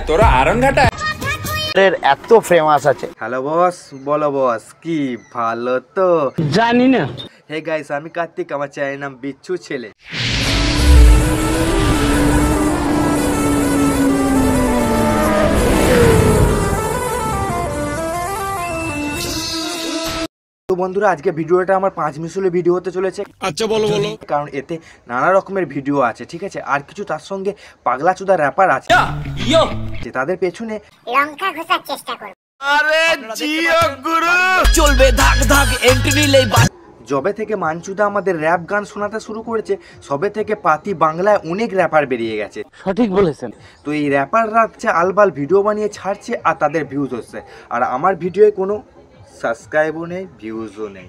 তোরা আরনঘাটায় এত ফেমাস আছে। হ্যালো বস, বলো বস, কি ভালো তো? জানি না। হে গাইস, আমি কার্তিক, আমার চ্যানেল নাম বিচ্ছু ছেলে। তো বন্ধুরা, আজকে ভিডিওটা আমার 5 মিনিটের ভিডিও হতে চলেছে। আচ্ছা বলো বলো। কারণ এতে নানা রকমের ভিডিও আছে, ঠিক আছে, আর কিছু তার সঙ্গে পাগলা চুদা র্যাপার আছে যে তাদের পেছনে লঙ্কা ঘোষার চেষ্টা করব। আরে জিও গুরু চলবে ধাক ধাক এন্ট্রি নিলেই। যবে থেকে মানচুদা আমাদের র্যাপ গান শোনাতে শুরু করেছে, সবে থেকে পাতি বাংলায় অনেক র্যাপার বেরিয়ে গেছে। সঠিক বলেছেন। তো এই র্যাপাররা হচ্ছে আলবাল ভিডিও বানিয়ে ছাড়ছে আর তাদের ভিউজ হচ্ছে, আর আমার ভিডিওয়ে কোনো সাবস্ক্রাইবও নেই, ভিউজও নেই।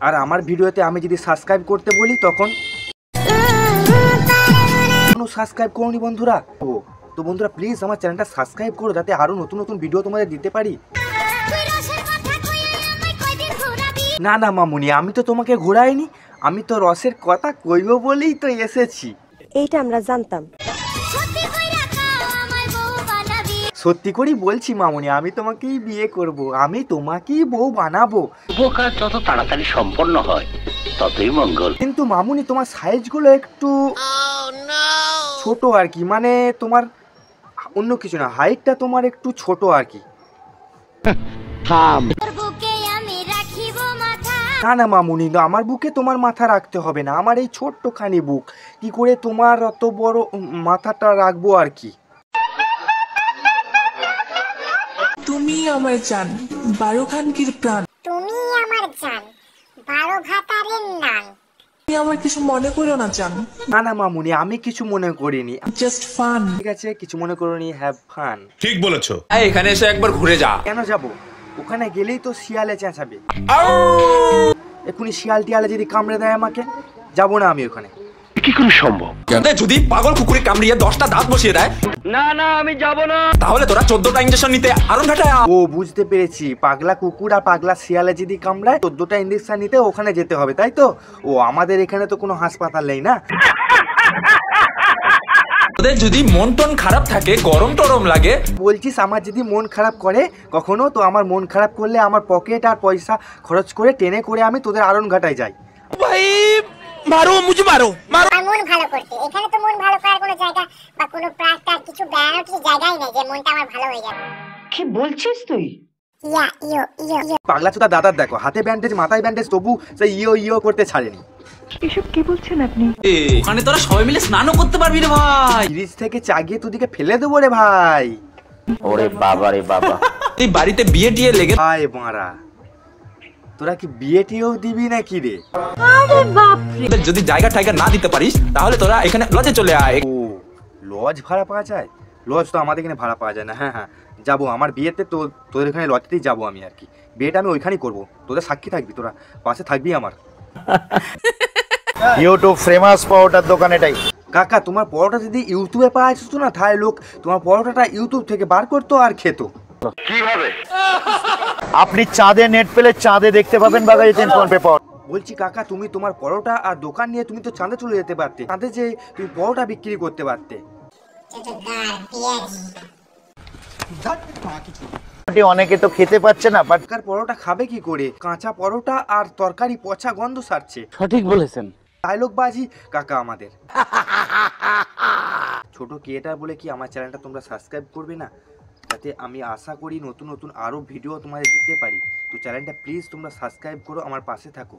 আর আমার ভিডিওতে আমি যদি সাবস্ক্রাইব করতে বলি তখন কোনো সাবস্ক্রাইব করুনি বন্ধুরা। তো বন্ধুরা প্লিজ আমার চ্যানেলটা সাবস্ক্রাইব করো, যাতে আরও নতুন নতুন ভিডিও তোমাদের দিতে পারি। না না মামুনি, আমি তো তোমাকে ঘোরাইনি, আমি তো রসের কথা কইব বলেই তো এসেছি। এইটা আমরা জানতাম। সত্যি করেই বলছি মামুনি, আমি তোমাকেই বিয়ে করব, আমি তোমাকেই বউ বানাবো। উপকার যত তাড়াতাড়ি সম্পন্ন হয় ততই মঙ্গল। কিন্তু মামুনি, তোমার সাইজগুলো একটু ছোট আর কি, মানে তোমার অন্য কিছু না, হাইটটা তোমার একটু ছোট আর কি। না না মামুনি, আমার বুকে তোমার মাথা রাখতে হবে না, আমার এই ছোট্টখানি বুক, কি করে তোমার অত বড় মাথাটা রাখবো আর কি। তুমি আমার জান, 12 খানকির প্রাণ। তুমি আমার জান, 12 ভাতারের নান। তুমি আমার কিছু মনে করো না জান। না না মামুনি, আমি কিছু মনে করিনি, জাস্ট ফান। ঠিক আছে, কিছু মনে করিনি, হ্যাভ ফান। ঠিক বলেছো। এখানে এসে একবার ঘুরে যা। কেন যাব? ওখানে গেলেই তো শিয়ালে চেঁচাবে। এখনই শিয়াল টিয়ালে যদি কামড়ে দেয় আমাকে, যাবো না আমি ওখানে। কি করে সম্ভব? যদি পাগল কুকুরে কামড়িয়ে 10টা দাঁত বসিয়ে দেয়, না না আমি যাব না। তাহলে তোরা 14টা ইনজেকশন নিতে আরনঘাটায় আ। ও বুঝতে পেরেছি, পাগলা কুকুর আর পাগলা শিয়ালে যদি কামড়ায় 14টা ইনজেকশন নিতে ওখানে যেতে হবে, তাই তো? ও আমাদের এখানে তো কোনো হাসপাতাল নেই না। তোদের যদি মন টন খারাপ থাকে, গরম টরম লাগে, বলছিস আমার যদি মন খারাপ করে কখনো, তো আমার মন খারাপ করলে আমার পকেট আর পয়সা খরচ করে ট্রেনে করে আমি তোদের আরনঘাটায় যাই। ভাই মারো, মুঝে মারো। আর মন ভালো করতে এখানে তো মন ভালো করার কোনো জায়গা বা কোনো প্রাকটার কিছু বেড়ানোর কিছু জায়গাই নেই যে মনটা আমার ভালো হয়ে যাবে। কি বলছিস তুই? ইয়া ইয়ো ইয়ো ইয়ো। পাগলা চোদা দাদার দেখো, হাতে ব্যান্ডেজ, মাথায় ব্যান্ডেজ, তবু সে ইয়ো ইয়ো করতে ছাড়েনি। এসব কি বলছেন আপনি? ওখানে তোরা সবাই মিলে স্নানও করতে পারবি রে ভাই। ফ্রিজ থেকে চাগিয়ে তুদিকে ফেলে দেবো রে ভাই। ওরে বাবা রে বাবা। এই বাড়িতে বিয়ে টিয়ে লেগে ভাই মারা, তোরা কি বিয়ে টিয়েও দিবি নাকি রে? যদি জায়গা টাইগা না দিতে পারিস, তাহলে তোরা এখানে লজে চলে আয়। ও লজ ভাড়া পাওয়া যায়? লজ তো আমাদের এখানে ভাড়া পাওয়া যায় না। হ্যাঁ হ্যাঁ যাবো, আমার বিয়েতে তো তোদের এখানে লজতেই যাবো আমি আর কি। বিয়েটা আমি ওইখানেই করবো, তোদের সাক্ষী থাকবি, তোরা পাশে থাকবি আমার। ইউটিউব ফেমাস পাউডার দোকান এটাই। কাকা, তোমার পরোটা যদি ইউটিউবে পাওয়া যেত না, তাহলে লোক তোমার পরোটাটা ইউটিউব থেকে বার করতো আর খেত। কিভাবে? আপনি চাঁদে নেট পেলে চাঁদে দেখতে পাবেন বাগাই 10 পেপার। বলছি কাকা, তুমি তোমার পরোটা আর দোকান নিয়ে তুমি তো চাঁদে চলে যেতে পারতে, চাঁদে যে তুমি পরোটা বিক্রি করতে পারতে। অনেকে তো খেতে পাচ্ছে না, বাট কার পরোটা খাবে কি করে? কাঁচা পরোটা আর তরকারি পচা গন্ধ ছাড়ছে। সঠিক বলেছেন। ডায়লগ বাজি কাকা আমাদের। ছোট ক্রিয়েটার বলে কি আমার চ্যানেলটা তোমরা সাবস্ক্রাইব করবে না, যাতে আমি আশা করি নতুন নতুন আরো ভিডিও তোমাদের দিতে পারি। তো চ্যানেলটা প্লিজ তোমরা সাবস্ক্রাইব করো, আমার পাশে থাকো।